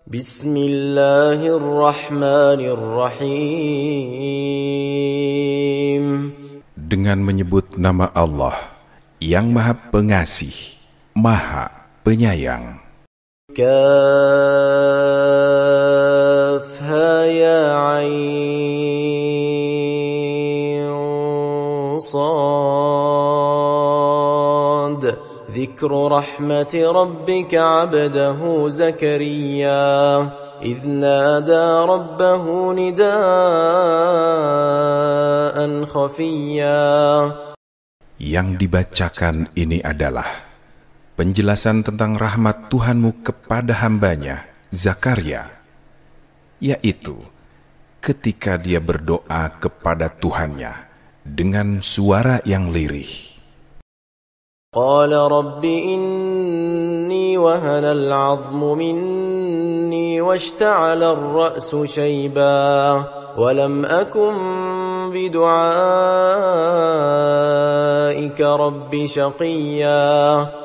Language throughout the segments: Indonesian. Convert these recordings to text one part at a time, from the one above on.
Bismillahirrahmanirrahim. Dengan menyebut nama Allah yang Maha Pengasih, Maha Penyayang. Kaf ha ya ain sad. Dzikru rahmati rabbika 'abdahu Zakaria idh nada rabbahu nidaan khafiyya. Yang dibacakan ini adalah penjelasan tentang rahmat Tuhanmu kepada hambanya, Zakaria, yaitu ketika dia berdoa kepada Tuhannya dengan suara yang lirih. Qala rabbi inni wahana al-'azmu minni washta'ala ar-ra'su shayba wa lam akun bidu'aika rabbi shaqiyya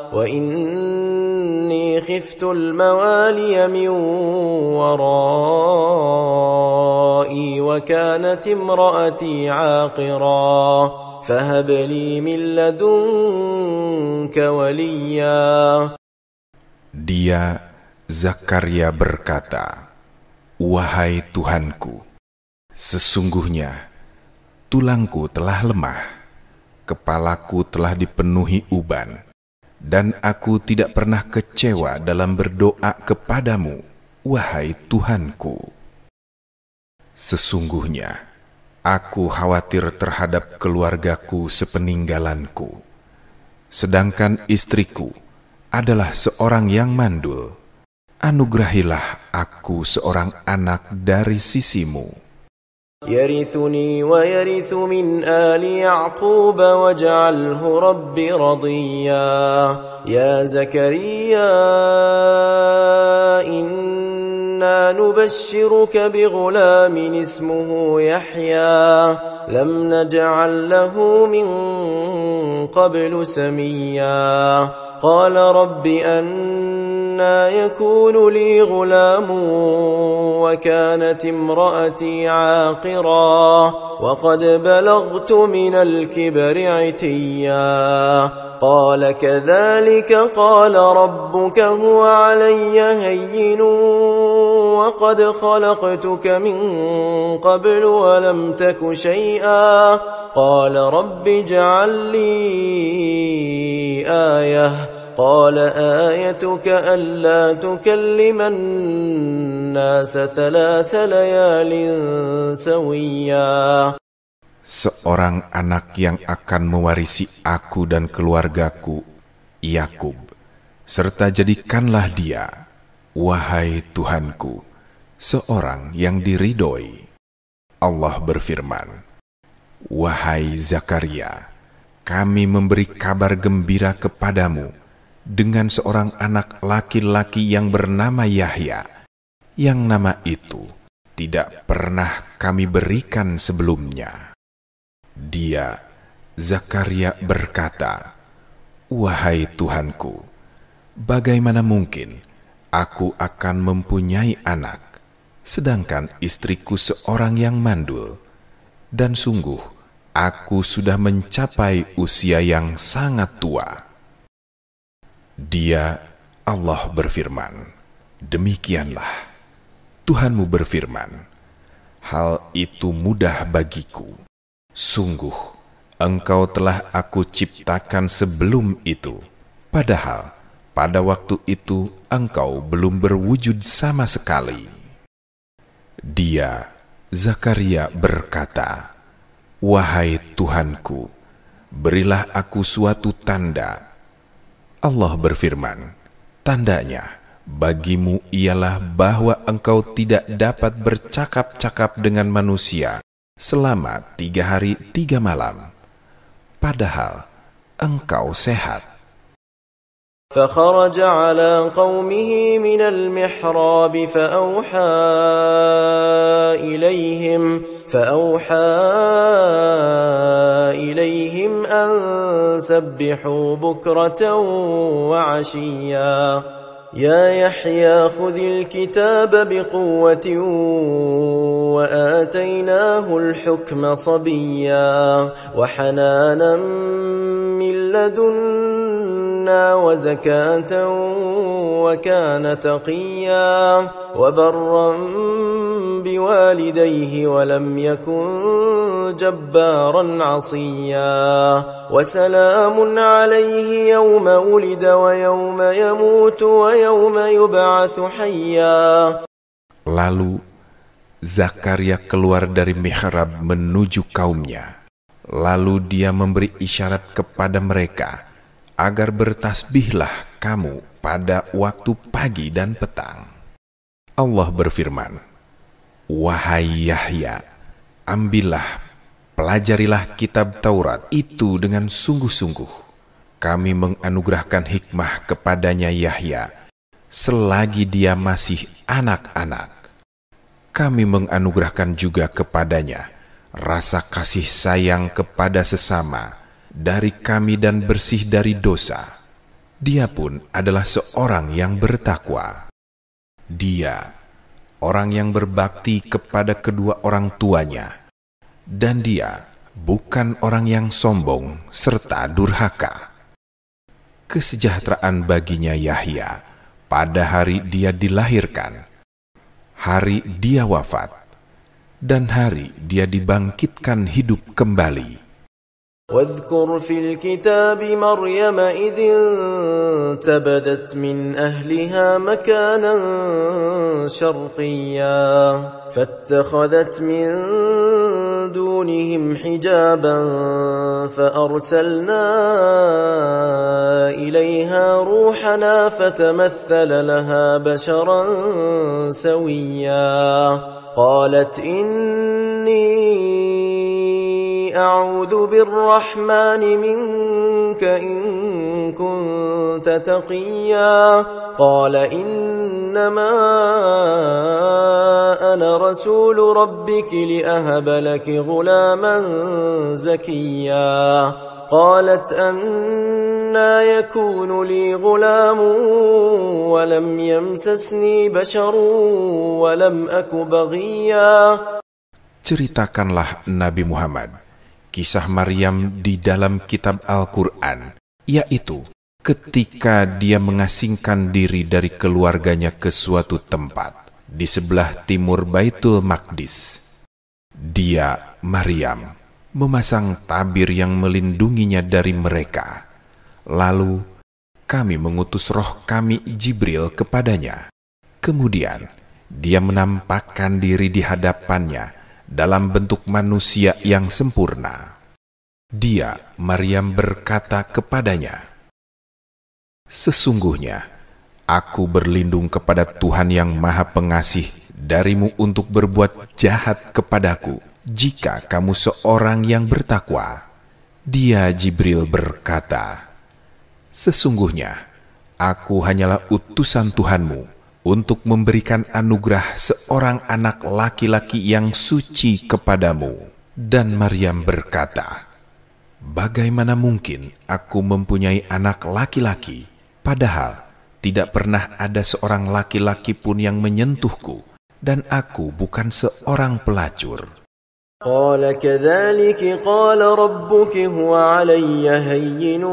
wa inni khiftu al-mawaliya min wara'i wa kanat imra'ati 'aqira فهب لي من لدنك وليا. Dia, Zakaria, berkata, "Wahai Tuhanku, sesungguhnya tulangku telah lemah, kepalaku telah dipenuhi uban, dan aku tidak pernah kecewa dalam berdoa kepadamu, wahai Tuhanku. Sesungguhnya aku khawatir terhadap keluargaku sepeninggalanku, sedangkan istriku adalah seorang yang mandul. Anugerahilah aku seorang anak dari sisimu. Yarithuni wa yarithu min ali Ya'qub waj'alhu rabbi radiyya. Ya Zakaria, إنا نبشرك بغلام اسمه يحيى لم نجعل له من قبل سميا قال رب أنى يكون لي غلام وكانت امرأتي عاقرا وقد بلغت من الكبر عتيا قال كذلك قال ربك هو علي هين وقد خلقتك من قبل ولم تك شيئا قال رب اجعل لي آية قال آيتك ألا تكلم الناس 3 ليال سويا. Seorang anak yang akan mewarisi aku dan keluargaku, Yakub, serta jadikanlah dia, wahai Tuhanku, seorang yang diridhoi. Allah berfirman, wahai Zakaria, kami memberi kabar gembira kepadamu dengan seorang anak laki-laki yang bernama Yahya, yang nama itu tidak pernah kami berikan sebelumnya. Dia, Zakaria, berkata, wahai Tuhanku, bagaimana mungkin aku akan mempunyai anak, sedangkan istriku seorang yang mandul, dan sungguh aku sudah mencapai usia yang sangat tua. Dia, Allah berfirman, demikianlah, Tuhanmu berfirman, hal itu mudah bagiku. Sungguh, engkau telah aku ciptakan sebelum itu, padahal pada waktu itu engkau belum berwujud sama sekali. Dia, Zakaria, berkata, wahai Tuhanku, berilah aku suatu tanda. Allah berfirman, tandanya bagimu ialah bahwa engkau tidak dapat bercakap-cakap dengan manusia selama 3 hari 3 malam, padahal engkau sehat. فخرج على قومه من المحراب فأوحى إليهم أن سبحوا بكرة وعشيا يا يحيى خذ الكتاب بقوة وآتيناه الحكم صبيا وحنانا من لدنا وزكاة وكان تقيا وبرا بوالديه ولم يكن جبارا عصيا وسلام عليه يوم ولد ويوم يموت ويوم يبعث حيا. Lalu Zakaria keluar dari mihrab menuju kaumnya. Lalu dia memberi isyarat kepada mereka agar bertasbihlah kamu pada waktu pagi dan petang. Allah berfirman, "Wahai Yahya, ambillah, pelajarilah kitab Taurat itu dengan sungguh-sungguh. Kami menganugerahkan hikmah kepadanya Yahya selagi dia masih anak-anak. Kami menganugerahkan juga kepadanya rasa kasih sayang kepada sesama dari kami dan bersih dari dosa. Dia pun adalah seorang yang bertakwa. Dia orang yang berbakti kepada kedua orang tuanya, dan dia bukan orang yang sombong serta durhaka." Kesejahteraan baginya Yahya pada hari dia dilahirkan, hari dia wafat, dan hari dia dibangkitkan hidup kembali. واذكر في الكتاب مريم إذ انتبذت من أهلها مكانا شرقيا فاتخذت من دونهم حجابا فأرسلنا إليها روحنا فتمثل لها بشرا سويا قالت إني أعوذ بالرحمن منك إن كنت تقيا قال إنما أنا رسول ربك لأهب لك غلاما زكيا قالت أنى يكون لي غلام ولم يمسسني بشر ولم أك بغيا. Ceritakanlah Nabi Muhammad kisah Maryam di dalam kitab Al-Quran, yaitu ketika dia mengasingkan diri dari keluarganya ke suatu tempat di sebelah timur Baitul Maqdis. Dia, Maryam, memasang tabir yang melindunginya dari mereka. Lalu kami mengutus roh kami Jibril kepadanya. Kemudian dia menampakkan diri di hadapannya dalam bentuk manusia yang sempurna. Dia, Maryam, berkata kepadanya, "Sesungguhnya aku berlindung kepada Tuhan yang Maha Pengasih darimu untuk berbuat jahat kepadaku jika kamu seorang yang bertakwa." Dia, Jibril, berkata, "Sesungguhnya aku hanyalah utusan Tuhanmu untuk memberikan anugerah seorang anak laki-laki yang suci kepadamu." Dan Maryam berkata, "Bagaimana mungkin aku mempunyai anak laki-laki, padahal tidak pernah ada seorang laki-laki pun yang menyentuhku, dan aku bukan seorang pelacur." قال كذلك قال ربك هو علي هين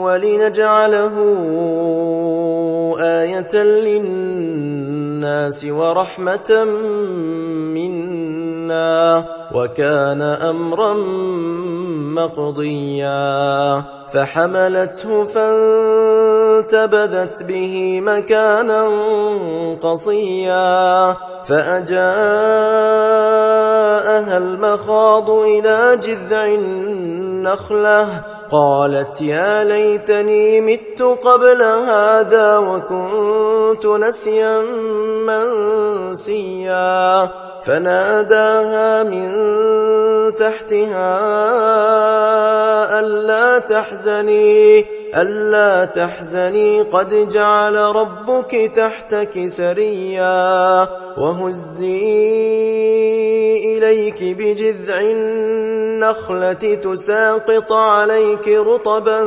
ولنجعله آية للناس ورحمة منا وكان أمرا مقضيا فحملته فانتبذت به مكانا قصيا فأجاءها المخاض إلى جذع النخلة قالت يا ليتني مت قبل هذا وكنت نسيا منسيا فناداها من تحتها ألا تحزني قد جعل ربك تحتك سريا وهزي إليك بجذع النخلة تساقط عليك رطبا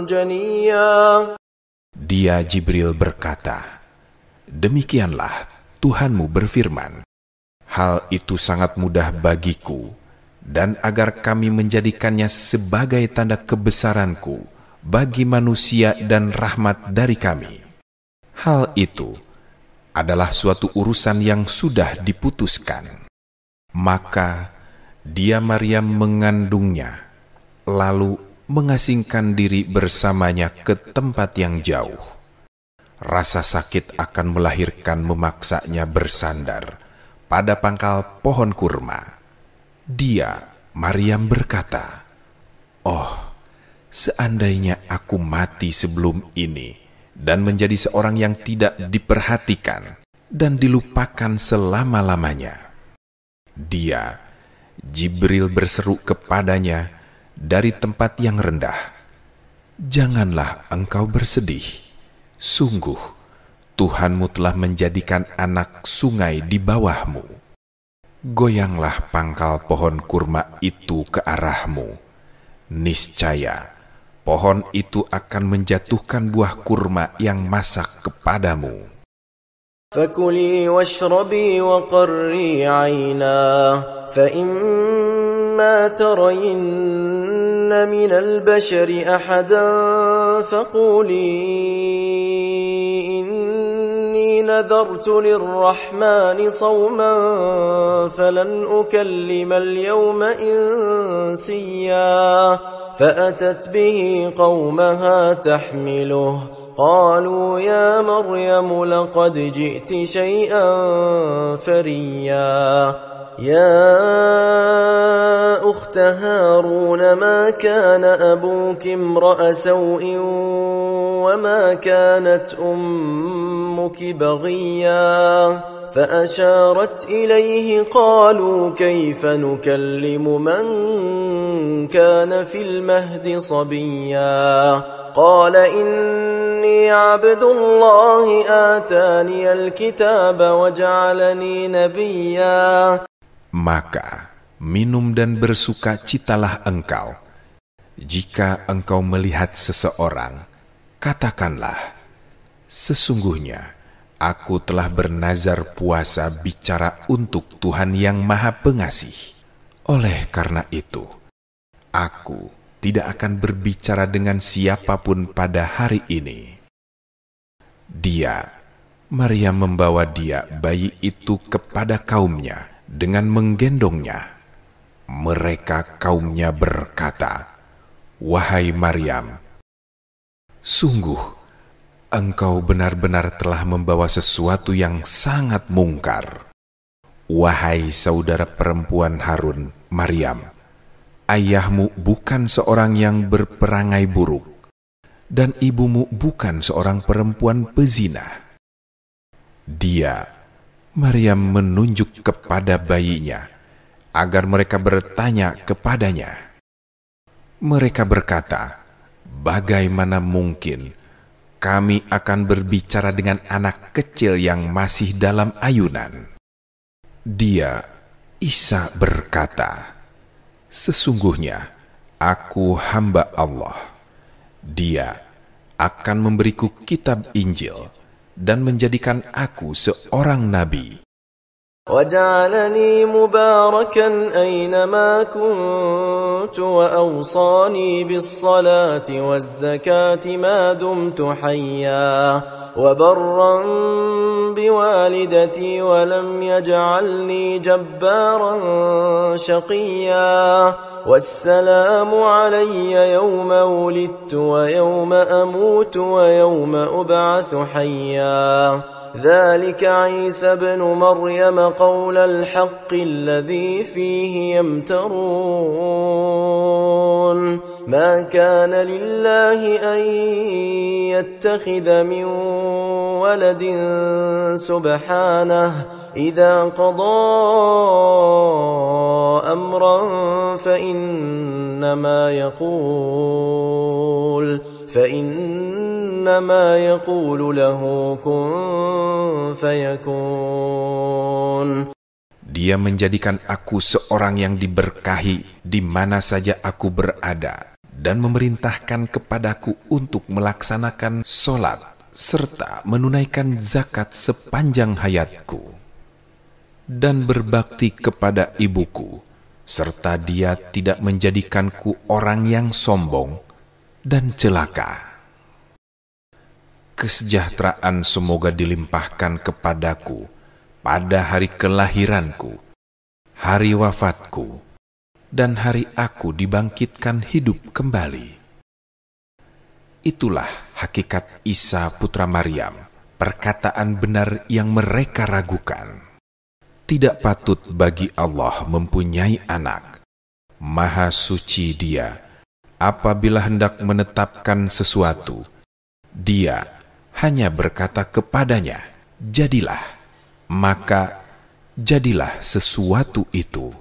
جنيا. Dia Jibril berkata, "Demikianlah Tuhanmu berfirman, hal itu sangat mudah bagiku, dan agar kami menjadikannya sebagai tanda kebesaranku bagi manusia dan rahmat dari kami. Hal itu adalah suatu urusan yang sudah diputuskan." Maka dia Maryam mengandungnya, lalu mengasingkan diri bersamanya ke tempat yang jauh. Rasa sakit akan melahirkan memaksanya bersandar pada pangkal pohon kurma. Dia, Maryam, berkata, "Oh, seandainya aku mati sebelum ini dan menjadi seorang yang tidak diperhatikan dan dilupakan selama-lamanya." Dia, Jibril, berseru kepadanya dari tempat yang rendah, "Janganlah engkau bersedih. Sungguh, Tuhanmu telah menjadikan anak sungai di bawahmu. Goyanglah pangkal pohon kurma itu ke arahmu. Niscaya, pohon itu akan menjatuhkan buah kurma yang masak kepadamu. فكلي واشربي وقري عينا فإما ترين من البشر أحدا فقولي إني نذرت للرحمن صوما فلن أكلم اليوم إنسيا فأتت به قومها تحمله قالوا يا مريم لقد جئت شيئا فريا يا أخت هارون ما كان أبوك امرأ سوء وما كانت أمك بغيا فأشارت إليه قالوا كيف نكلم من كان في المهد صبيا قال إني عبد الله آتاني الكتاب وجعلني نبيا. Maka minum dan bersukacitalah engkau. Jika engkau melihat seseorang, katakanlah, "Sesungguhnya aku telah bernazar puasa bicara untuk Tuhan yang Maha Pengasih. Oleh karena itu, aku tidak akan berbicara dengan siapapun pada hari ini." Dia, Maryam, membawa bayi itu kepada kaumnya dengan menggendongnya. Mereka kaumnya berkata, "Wahai Maryam, sungguh engkau benar-benar telah membawa sesuatu yang sangat mungkar. Wahai saudara perempuan Harun, Maryam, ayahmu bukan seorang yang berperangai buruk, dan ibumu bukan seorang perempuan pezina." Dia, Maryam, menunjuk kepada bayinya agar mereka bertanya kepadanya. Mereka berkata, "Bagaimana mungkin kami akan berbicara dengan anak kecil yang masih dalam ayunan?" Dia, Isa, berkata, "Sesungguhnya aku hamba Allah. Dia akan memberiku kitab Injil dan menjadikan aku seorang nabi. وجعلني مباركا أينما كنت وأوصاني بالصلاة والزكاة ما دمت حيا وبرا بوالدتي ولم يجعلني جبارا شقيا والسلام علي يوم ولدت ويوم أموت ويوم أبعث حيا ذلك عيسى بن مريم قول الحق الذي فيه يمترون ما كان لله أن يتخذ من ولد سبحانه إذا قضى أمرا فإنما يقول له كن فيكون. Dia menjadikan aku seorang yang diberkahi di mana saja aku berada, dan memerintahkan kepadaku untuk melaksanakan sholat, serta menunaikan zakat sepanjang hayatku, dan berbakti kepada ibuku, serta dia tidak menjadikanku orang yang sombong dan celaka. Kesejahteraan semoga dilimpahkan kepadaku pada hari kelahiranku, hari wafatku, dan hari aku dibangkitkan hidup kembali. Itulah hakikat Isa putra Maryam, perkataan benar yang mereka ragukan. Tidak patut bagi Allah mempunyai anak. Maha suci Dia. Apabila hendak menetapkan sesuatu, Dia hanya berkata kepadanya, jadilah, maka jadilah sesuatu itu.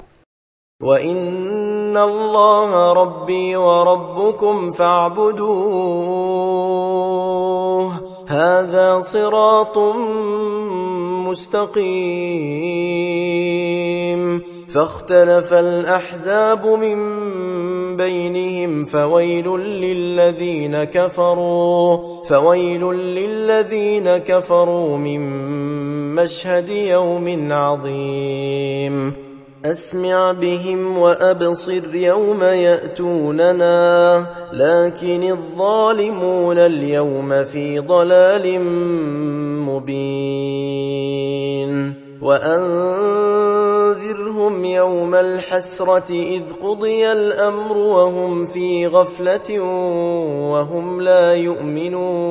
Wa inna Allaha rabbi wa rabbukum fa'buduh. Hadha siratun mustaqim. فاختلف الأحزاب من بينهم فويل للذين كفروا من مشهد يوم عظيم أسمع بهم وأبصر يوم يأتوننا لكن الظالمون اليوم في ضلال مبين وأنذرهم يوم الحسرة إذ قضي الأمر وهم في غفلة وهم لا يؤمنون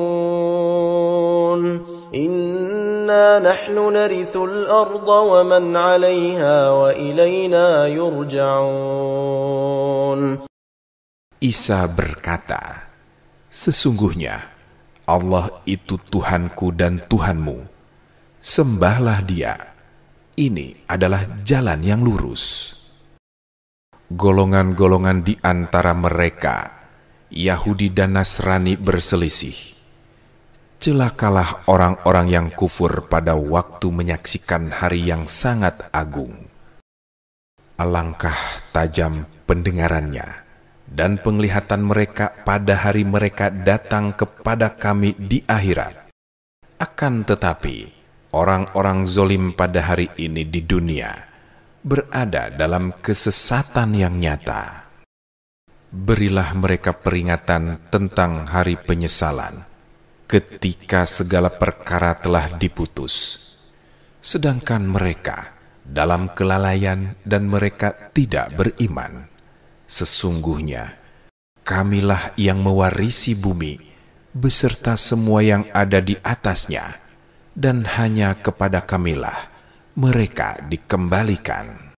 إنا نحن نرث الأرض ومن عليها وإلينا يرجعون. Isa berkata, sesungguhnya Allah itu Tuhanku dan Tuhanmu. Sembahlah Dia. Ini adalah jalan yang lurus. Golongan-golongan di antara mereka, Yahudi dan Nasrani, berselisih. Celakalah orang-orang yang kufur pada waktu menyaksikan hari yang sangat agung. Alangkah tajam pendengarannya dan penglihatan mereka pada hari mereka datang kepada kami di akhirat. Akan tetapi, orang-orang zolim pada hari ini di dunia berada dalam kesesatan yang nyata. Berilah mereka peringatan tentang hari penyesalan, ketika segala perkara telah diputus, sedangkan mereka dalam kelalaian dan mereka tidak beriman. Sesungguhnya, kamilah yang mewarisi bumi beserta semua yang ada di atasnya, dan hanya kepada kamilah mereka dikembalikan.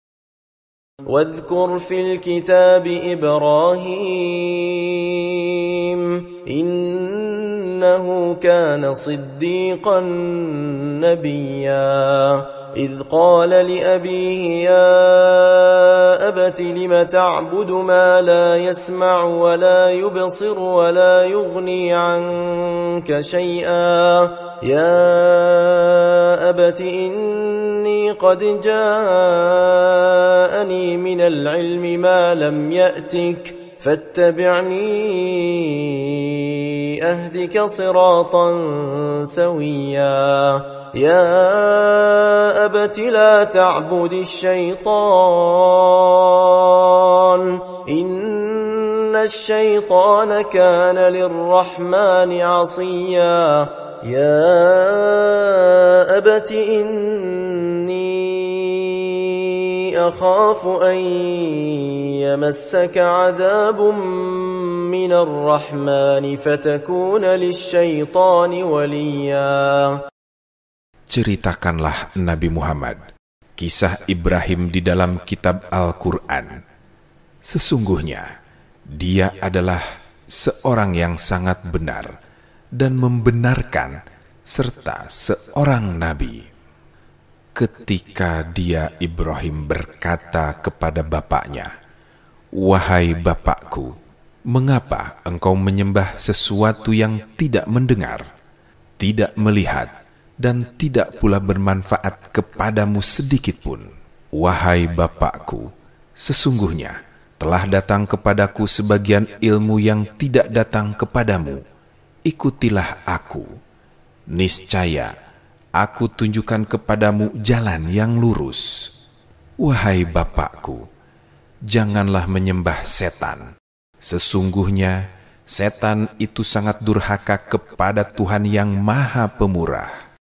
واذكر في الكتاب إبراهيم إنه كان صديقا نبيا إذ قال لأبيه يا أبت لم تعبد ما لا يسمع ولا يبصر ولا يغني عنك شيئا يا أبت إني قد جاءني من العلم ما لم يأتك فاتبعني أهدك صراطا سويا يا أبت لا تعبد الشيطان إن الشيطان كان للرحمن عصيا يا أبت إني أخاف أن يمسك عذاب من الرحمن فتكون للشيطان وليا. Ceritakanlah Nabi Muhammad kisah Ibrahim di dalam kitab Al-Quran. Sesungguhnya dia adalah seorang yang sangat benar dan membenarkan serta seorang nabi. Ketika dia Ibrahim berkata kepada bapaknya, "Wahai bapakku, mengapa engkau menyembah sesuatu yang tidak mendengar, tidak melihat, dan tidak pula bermanfaat kepadamu sedikitpun? Wahai bapakku, sesungguhnya telah datang kepadaku sebagian ilmu yang tidak datang kepadamu. Ikutilah aku, niscaya aku tunjukkan kepadamu jalan yang lurus. Wahai bapakku, janganlah menyembah setan. Sesungguhnya setan itu sangat durhaka kepada Tuhan yang Maha Pemurah.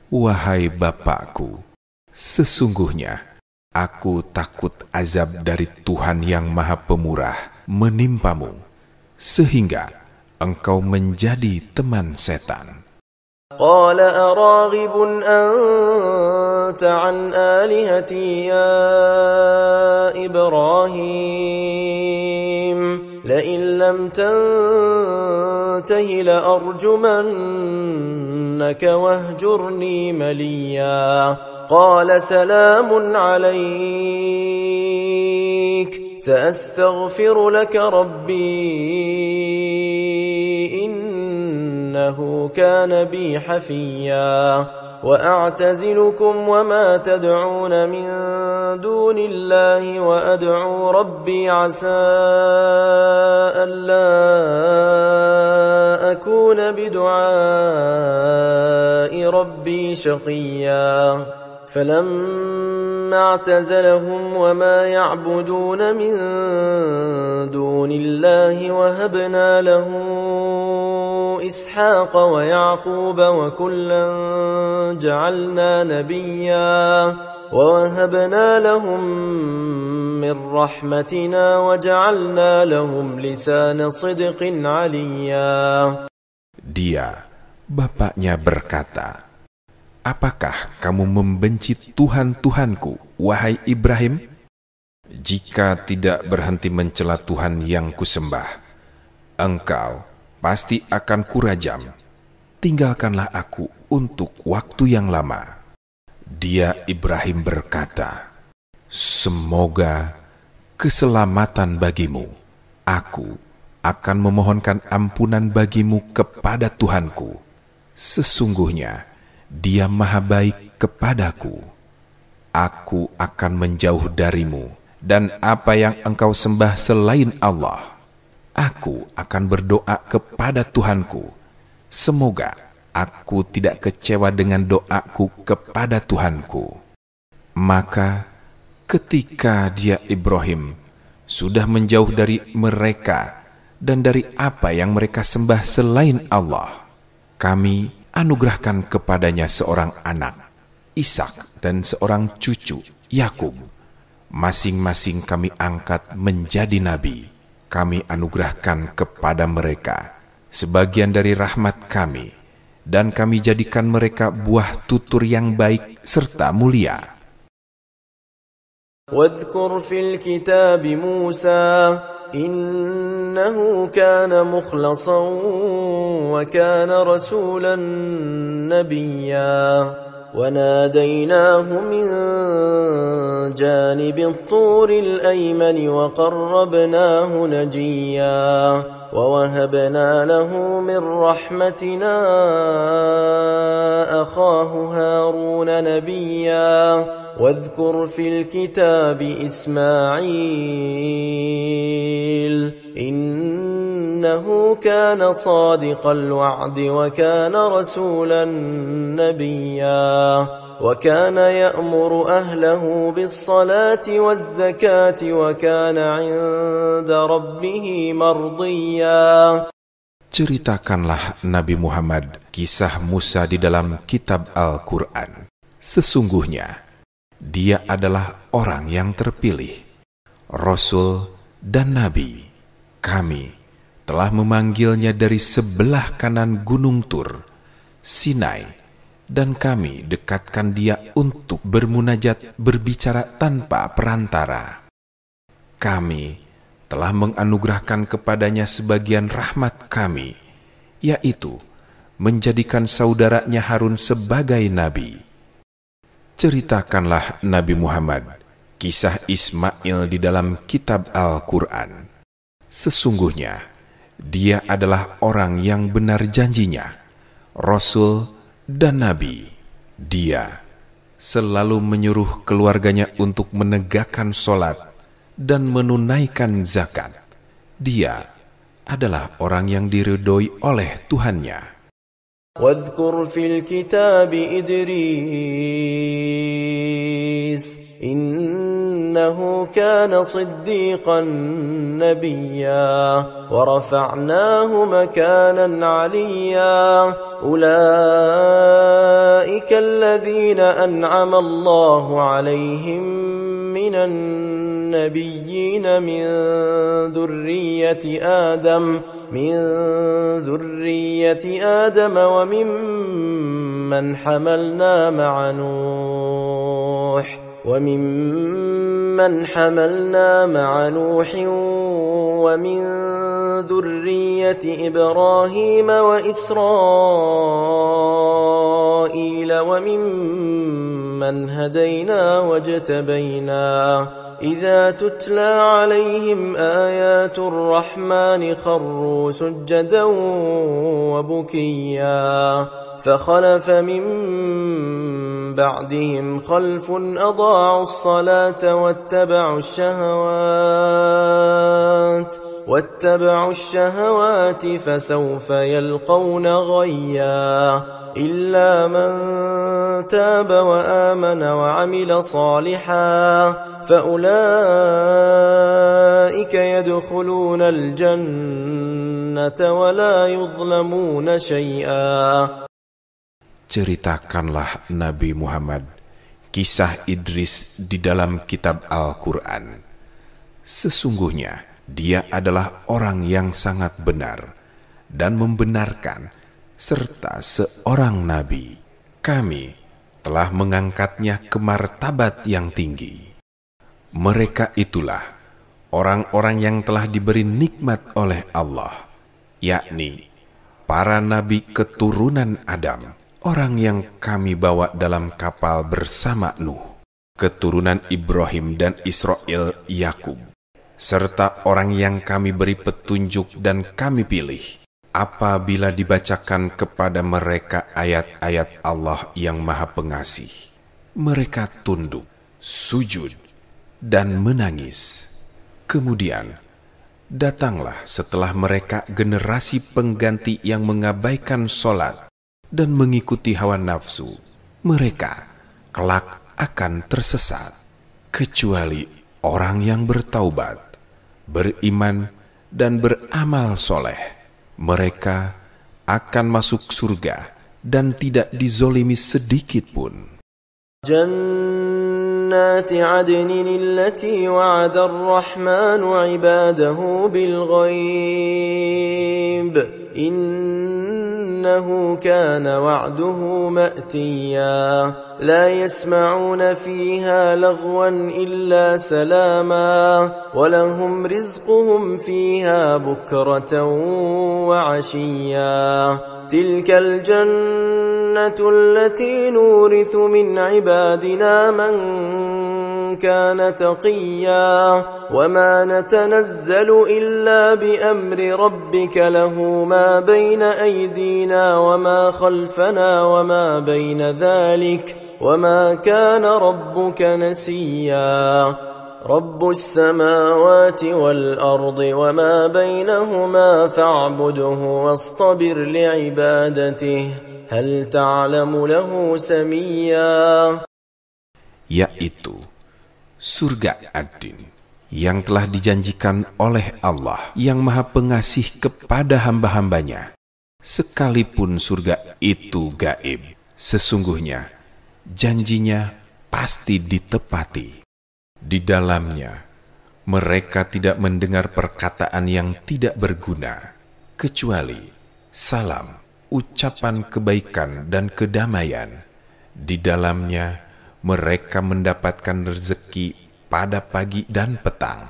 Wahai bapakku, sesungguhnya aku takut azab dari Tuhan yang Maha Pemurah menimpamu, sehingga engkau menjadi teman setan. قال أراغب أنت عن آلهتي يا إبراهيم لئن لم تنته لأرجمنك واهجرني مليا قال سلام عليك سأستغفر لك ربي إنه كان بي حفيا وأعتزلكم وما تدعون من دون الله وأدعو ربي عسى ألا أكون بدعاء ربي شقيا فلما اعتزلهم وما يعبدون من دون الله وهبنا له إسحاق ويعقوب وكلا جعلنا نبيا ووهبنا لهم من رحمتنا وجعلنا لهم لسان صدق عليا. Dia, bapaknya berkata, apakah kamu membenci Tuhan-Tuhanku, wahai Ibrahim? Jika tidak berhenti mencela Tuhan yang kusembah, engkau pasti akan kurajam. Tinggalkanlah aku untuk waktu yang lama. Dia Ibrahim berkata, semoga keselamatan bagimu. Aku akan memohonkan ampunan bagimu kepada Tuhanku. Sesungguhnya Dia Maha Baik kepadaku. Aku akan menjauh darimu dan apa yang engkau sembah selain Allah. Aku akan berdoa kepada Tuhanku. Semoga aku tidak kecewa dengan doaku kepada Tuhanku. Maka ketika dia Ibrahim sudah menjauh dari mereka dan dari apa yang mereka sembah selain Allah, kami anugerahkan kepadanya seorang anak, Ishak, dan seorang cucu, Yakub. Masing-masing kami angkat menjadi nabi. Kami anugerahkan kepada mereka sebagian dari rahmat kami, dan kami jadikan mereka buah tutur yang baik serta mulia. واذكر في الكتاب موسى إنه كان مخلصا وكان رسولا نبيا وناديناه من جانب الطور الأيمن وقربناه نجيا ووهبنا له من رحمتنا أخاه هارون نبيا واذكر في الكتاب إسماعيل إنه كان صادق الوعد وكان رسولا نبيا وكان يأمر أهله بالصلاة والزكاة وكان عند ربه مرضيا. Ceritakanlah Nabi Muhammad kisah Musa di dalam kitab Al-Quran. Sesungguhnya dia adalah orang yang terpilih, Rasul dan Nabi. Kami telah memanggilnya dari sebelah kanan Gunung Tur, Sinai, dan kami dekatkan dia untuk bermunajat berbicara tanpa perantara. Kami telah menganugerahkan kepadanya sebagian rahmat kami, yaitu menjadikan saudaranya Harun sebagai nabi. Ceritakanlah Nabi Muhammad kisah Ismail di dalam kitab Al-Quran. Sesungguhnya dia adalah orang yang benar janjinya, Rasul dan Nabi. Dia selalu menyuruh keluarganya untuk menegakkan sholat dan menunaikan zakat. Dia adalah orang yang diridhoi oleh Tuhannya. واذكر في الكتاب إدريس إنه كان صديقا نبيا ورفعناه مكانا عليا أولئك الذين أنعم الله عليهم من النبيين من ذرية آدم وممن حملنا مع نوح ومن ذرية إبراهيم وإسرائيل وممن هدينا واجتبينا إذا تتلى عليهم آيات الرحمن خروا سجدا وبكيا فخلف من بعدهم خلف أضاعوا الصلاة واتبعوا الشهوات فسوف يلقون غيا إلا من تاب وآمن وعمل صالحا فأولئك يدخلون الجنة ولا يظلمون شيئا. Ceritakanlah Nabi Muhammad kisah Idris di dalam kitab Al-Quran. Sesungguhnya dia adalah orang yang sangat benar dan membenarkan serta seorang nabi. Kami telah mengangkatnya ke martabat yang tinggi. Mereka itulah orang-orang yang telah diberi nikmat oleh Allah, yakni para nabi keturunan Adam, orang yang kami bawa dalam kapal bersama Nuh, keturunan Ibrahim dan Israel Yakub, serta orang yang kami beri petunjuk dan kami pilih. Apabila dibacakan kepada mereka ayat-ayat Allah yang Maha Pengasih, mereka tunduk, sujud, dan menangis. Kemudian datanglah setelah mereka generasi pengganti yang mengabaikan sholat dan mengikuti hawa nafsu. Mereka kelak akan tersesat, kecuali orang yang bertaubat, beriman, dan beramal soleh. Mereka akan masuk surga dan tidak dizolimi sedikit pun. جنات عدن التي وعد الرحمن عباده بالغيب إنه كان وعده مأتيا لا يسمعون فيها لغوا إلا سلاما ولهم رزقهم فيها بكرة وعشيا تلك الجنة التي نورث من عبادنا من كان تقيا وما نتنزل إلا بأمر ربك له ما بين أيدينا وما خلفنا وما بين ذلك وما كان ربك نسيا رب السماوات والأرض وما بينهما فاعبده واصطبر لعبادته هل تعلم له سميا. Yaitu surga Adin yang telah dijanjikan oleh Allah yang Maha Pengasih kepada hamba-hambanya. Sekalipun surga itu gaib, sesungguhnya janjinya pasti ditepati. Di dalamnya mereka tidak mendengar perkataan yang tidak berguna, kecuali salam, ucapan kebaikan dan kedamaian. Di dalamnya mereka mendapatkan rezeki pada pagi dan petang.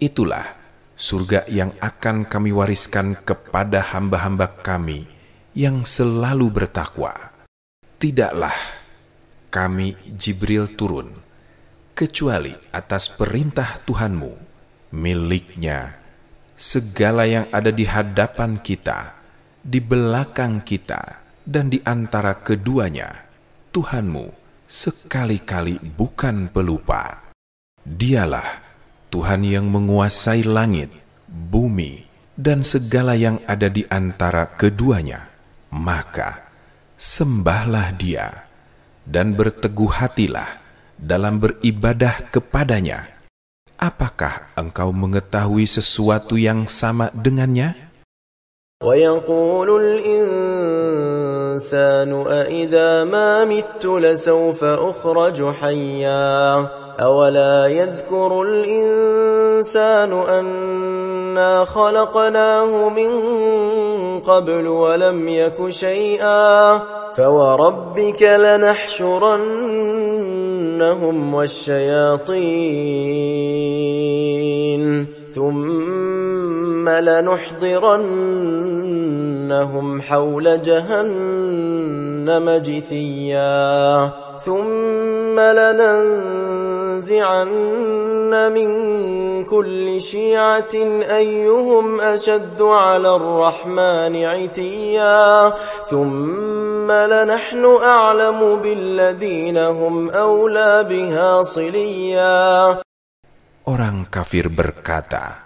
Itulah surga yang akan kami wariskan kepada hamba-hamba kami yang selalu bertakwa. Tidaklah kami Jibril turun kecuali atas perintah Tuhanmu, miliknya segala yang ada di hadapan kita, di belakang kita, dan di antara keduanya. Tuhanmu sekali-kali bukan pelupa. Dialah Tuhan yang menguasai langit, bumi, dan segala yang ada di antara keduanya. Maka sembahlah Dia dan berteguh hatilah dalam beribadah kepadanya. Apakah engkau mengetahui sesuatu yang sama dengannya? وَيَقُولُ الْإِنسَانُ أَإِذَا مَا مِتُّ لَسَوْفَ أُخْرَجُ حَيًّا أَوَلَا يَذْكُرُ الْإِنسَانُ أَنَّا خَلَقْنَاهُ مِنْ قَبْلُ وَلَمْ يَكُ شَيْئًا فَوَرَبِّكَ لَنَحْشُرَنَّهُمْ وَالشَّيَاطِينَ ثُمَّ لَنُحْضِرَنَّهُمْ حَوْلَ جَهَنَّمَ جِثِيًّا ثُمَّ لَنَنزِعَنَّ مِنْ كُلِّ شِيعَةٍ أَيُّهُمْ أَشَدُّ عَلَى الرَّحْمَنِ عِتِيًّا ثُمَّ لَنَحْنُ أَعْلَمُ بِالَّذِينَ هُمْ أَوْلَى بِهَا صِلِيًّا. Orang kafir berkata,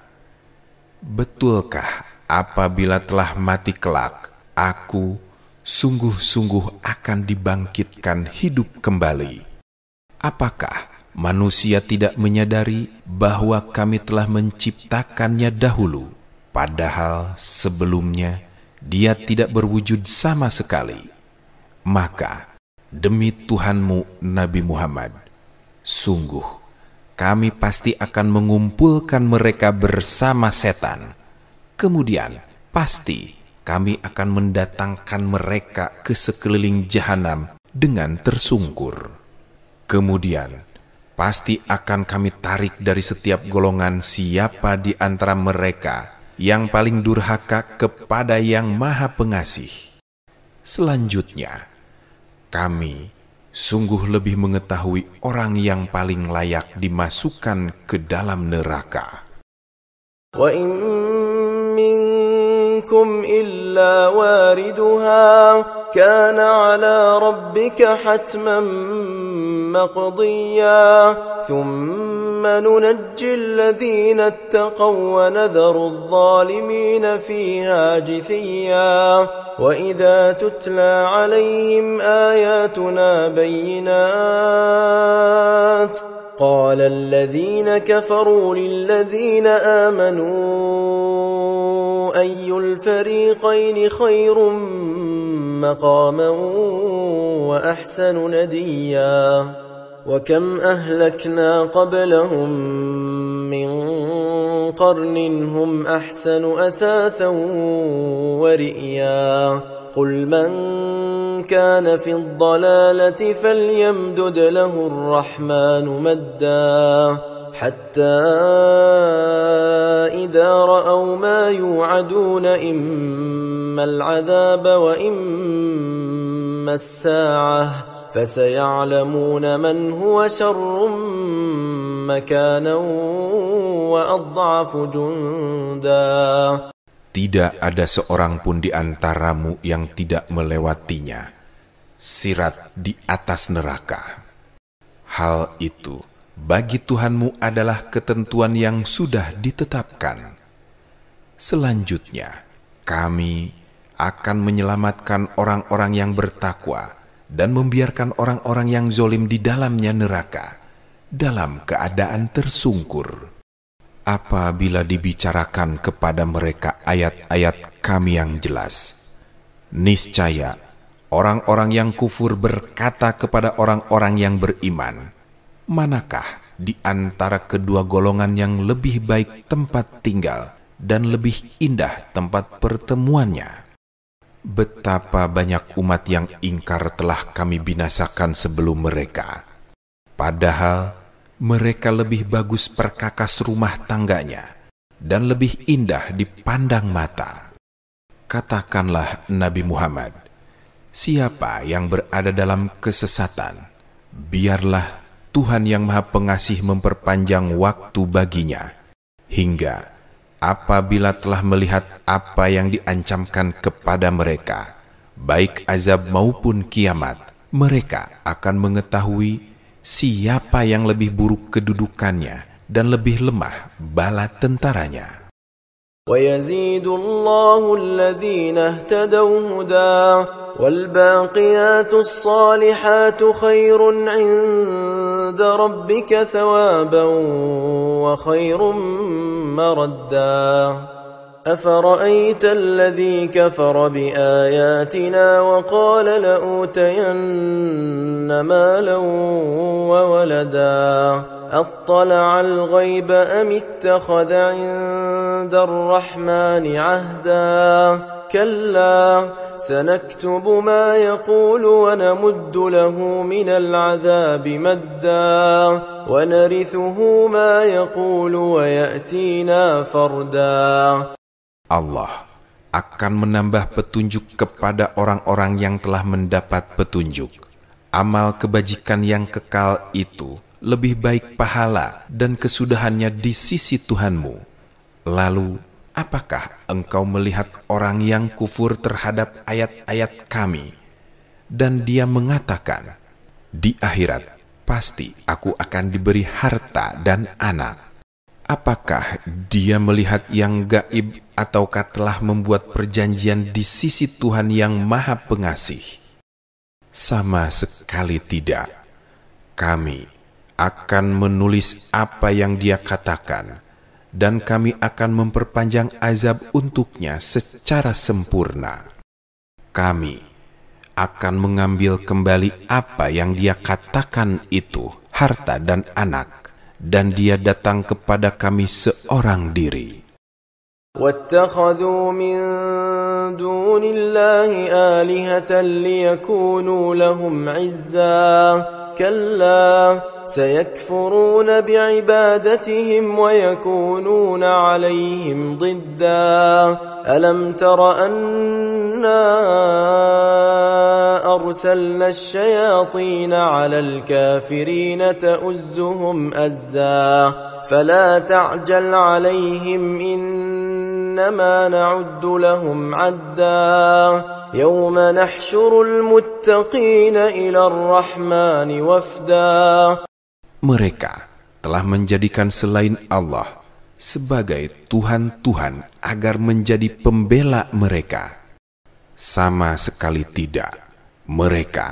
betulkah apabila telah mati kelak, aku sungguh-sungguh akan dibangkitkan hidup kembali? Apakah manusia tidak menyadari bahwa kami telah menciptakannya dahulu, padahal sebelumnya dia tidak berwujud sama sekali? Maka demi Tuhanmu Nabi Muhammad, sungguh kami pasti akan mengumpulkan mereka bersama setan. Kemudian pasti kami akan mendatangkan mereka ke sekeliling jahanam dengan tersungkur. Kemudian pasti akan kami tarik dari setiap golongan siapa di antara mereka yang paling durhaka kepada Yang Maha Pengasih. Selanjutnya, kami sungguh lebih mengetahui orang yang paling layak dimasukkan ke dalam neraka. وَإِن مِّنكُمْ إِلَّا وَارِدُهَا كَانَ عَلَى رَبِّكَ حَتْمًا مَّقْضِيًّا ثُمَّ نُنَجِّي الَّذِينَ اتَّقَوْا وَنَذَرُ الظَّالِمِينَ فِيهَا جِثِيًّا وَإِذَا تُتْلَى عَلَيْهِمْ آيَاتُنَا بَيِّنَاتٍ قال الذين كفروا للذين آمنوا أي الفريقين خير مقاما وأحسن نديا وكم أهلكنا قبلهم من قرن هم أحسن أثاثا ورئيا قل من كان في الضلالة فليمدد له الرحمن مدا حتى إذا رأوا ما يوعدون إما العذاب وإما الساعة فسيعلمون من هو شر مكانا وأضعف جندا. Tidak ada seorang pun di antaramu yang tidak melewatinya, sirat di atas neraka. Hal itu bagi Tuhanmu adalah ketentuan yang sudah ditetapkan. Selanjutnya, kami akan menyelamatkan orang-orang yang bertakwa dan membiarkan orang-orang yang zolim di dalamnya neraka, dalam keadaan tersungkur. Apabila dibicarakan kepada mereka ayat-ayat kami yang jelas, niscaya orang-orang yang kufur berkata kepada orang-orang yang beriman, manakah di antara kedua golongan yang lebih baik tempat tinggal dan lebih indah tempat pertemuannya? Betapa banyak umat yang ingkar telah kami binasakan sebelum mereka, padahal mereka lebih bagus perkakas rumah tangganya dan lebih indah dipandang mata. Katakanlah Nabi Muhammad, siapa yang berada dalam kesesatan, biarlah Tuhan yang Maha Pengasih memperpanjang waktu baginya, hingga apabila telah melihat apa yang diancamkan kepada mereka, baik azab maupun kiamat, mereka akan mengetahui siapa yang lebih buruk kedudukannya dan lebih lemah bala tentaranya. ويزيد الله الذين اهتدوا هدى والباقيات الصالحات خير عند ربك ثوابا وخير مردا أفرأيت الذي كفر بآياتنا وقال لأوتين مالا وولدا أطلع الغيب أم اتخذ عند الرحمن عهدا كلا سنكتب ما يقول ونمد له من العذاب مدا ونرثه ما يقول ويأتينا فردا. Allah akan menambah petunjuk kepada orang-orang yang telah mendapat petunjuk. Amal kebajikan yang kekal itu lebih baik pahala dan kesudahannya di sisi Tuhanmu. Lalu, apakah engkau melihat orang yang kufur terhadap ayat-ayat kami? Dan dia mengatakan, di akhirat pasti aku akan diberi harta dan anak. Apakah dia melihat yang gaib ataukah telah membuat perjanjian di sisi Tuhan yang Maha Pengasih? Sama sekali tidak. Kami akan menulis apa yang dia katakan, dan kami akan memperpanjang azab untuknya secara sempurna. Kami akan mengambil kembali apa yang dia katakan itu, harta dan anak, dan dia datang kepada kami seorang diri. وَاتَّخَذُوا مِن دُونِ اللَّهِ آلِهَةً لِيَكُونُوا لَهُمْ عِزًّا كَلَّا سَيَكْفُرُونَ بِعِبَادَتِهِمْ وَيَكُونُونَ عَلَيْهِمْ ضِدًّا أَلَمْ تَرَ أَنَّا أَرْسَلْنَا الشَّيَاطِينَ عَلَى الْكَافِرِينَ تَؤُزُّهُمْ أَزًّا فَلَا تَعْجَلْ عَلَيْهِمْ إِنَّمَا نَعُدُّ لَهُمْ عَدًّا يَوْمَ نَحْشُرُ الْمُتَّقِينَ إِلَى الرَّحْمَنِ وَفْدًا. Mereka telah menjadikan selain Allah sebagai Tuhan-Tuhan agar menjadi pembela mereka. Sama sekali tidak. Mereka,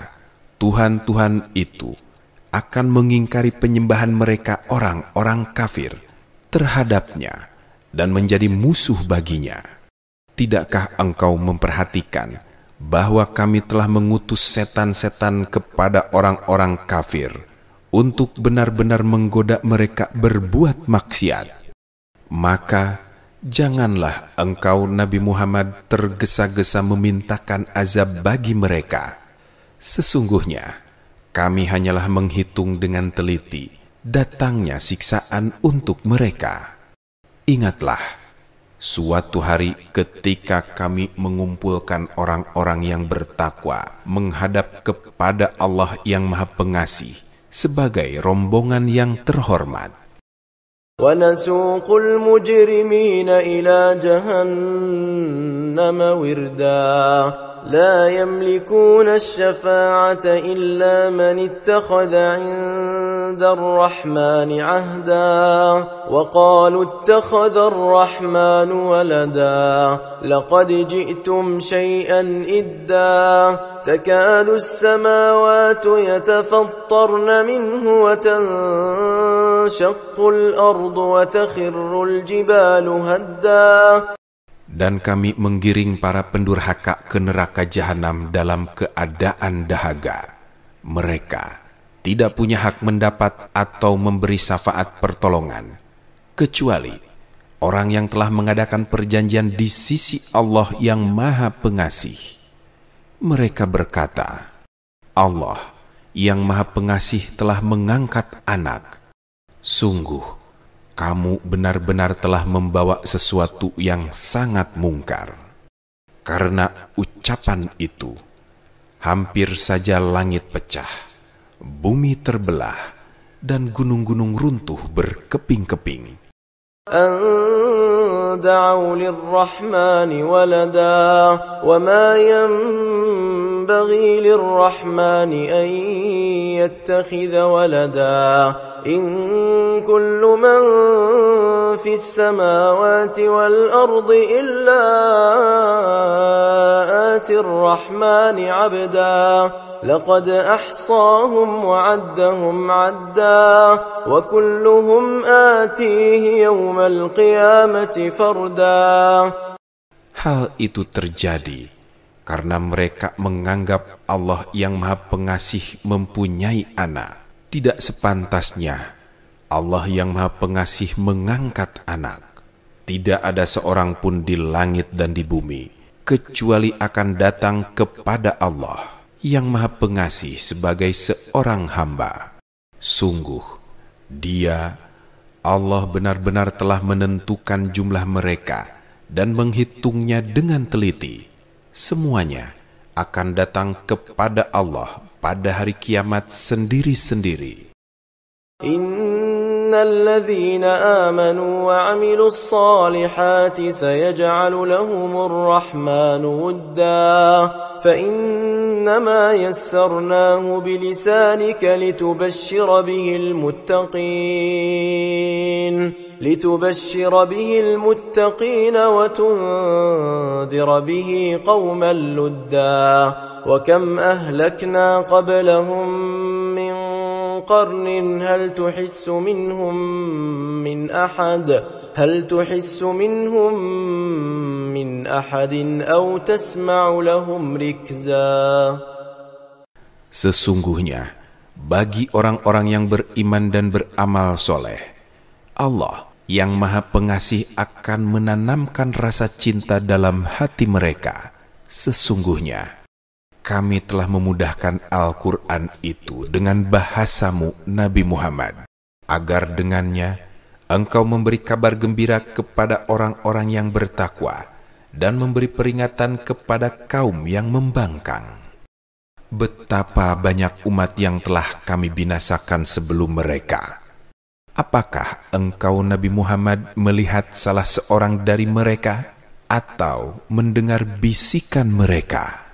Tuhan-Tuhan itu, akan mengingkari penyembahan mereka orang-orang kafir terhadapnya dan menjadi musuh baginya. Tidakkah engkau memperhatikan bahwa kami telah mengutus setan-setan kepada orang-orang kafir untuk benar-benar menggoda mereka berbuat maksiat? Maka janganlah engkau Nabi Muhammad tergesa-gesa memintakan azab bagi mereka. Sesungguhnya kami hanyalah menghitung dengan teliti datangnya siksaan untuk mereka. Ingatlah suatu hari ketika kami mengumpulkan orang-orang yang bertakwa menghadap kepada Allah yang Maha Pengasih sebagai rombongan yang terhormat. وَنَسُوقُ الْمُجْرِمِينَ إِلَى جَهَنَّمَ وِرْدًا لَا يَمْلِكُونَ الشَّفَاعَةَ إِلَّا مَنِ اتَّخَذَ عِندَ الرَّحْمَنِ عَهْدًا وَقَالُوا اتَّخَذَ الرَّحْمَنُ وَلَدًا لَقَدْ جِئْتُمْ شَيْئًا إِدًّا تَكَادُ السَّمَاوَاتُ يَتَفَطَّرْنَ مِنْهُ وَتَنشَقُّ الْأَرْضُ وَتَخِرُّ الْجِبَالُ هَدًّا. Dan kami menggiring para pendurhaka ke neraka jahanam dalam keadaan dahaga. Mereka tidak punya hak mendapat atau memberi syafaat pertolongan, kecuali orang yang telah mengadakan perjanjian di sisi Allah yang Maha Pengasih. Mereka berkata, Allah yang Maha Pengasih telah mengangkat anak. Sungguh, kamu benar-benar telah membawa sesuatu yang sangat mungkar. Karena ucapan itu, hampir saja langit pecah, bumi terbelah, dan gunung-gunung runtuh berkeping-keping. أن دعوا للرحمن ولدا وما ينبغي للرحمن أن يتخذ ولدا إن كل من في السماوات والأرض إلا آتي الرحمن عبدا لقد أحصاهم وعدهم عدا وكلهم آتيه يوم القيامة فردا. Hal itu terjadi karena mereka menganggap Allah yang Maha Pengasih mempunyai anak. Tidak sepantasnya Allah yang Maha Pengasih mengangkat anak. Tidak ada seorang pun di langit dan di bumi kecuali akan datang kepada Allah yang Maha Pengasih sebagai seorang hamba. Sungguh, Dia, Allah benar-benar telah menentukan jumlah mereka dan menghitungnya dengan teliti. Semuanya akan datang kepada Allah pada hari kiamat sendiri-sendiri. الذين آمنوا وعملوا الصالحات سيجعل لهم الرحمن ودا فإنما يسرناه بلسانك لتبشر به المتقين وتنذر به قوما لدا وكم أهلكنا قبلهم من قرن هل تحس منهم من أحد أو تسمع لهم ركزا. Sesungguhnya bagi orang-orang yang beriman dan beramal soleh, Allah yang Maha Pengasih akan menanamkan rasa cinta dalam hati mereka. Sesungguhnya kami telah memudahkan Al-Quran itu dengan bahasamu, Nabi Muhammad, agar dengannya engkau memberi kabar gembira kepada orang-orang yang bertakwa dan memberi peringatan kepada kaum yang membangkang. Betapa banyak umat yang telah kami binasakan sebelum mereka. Apakah engkau, Nabi Muhammad, melihat salah seorang dari mereka atau mendengar bisikan mereka?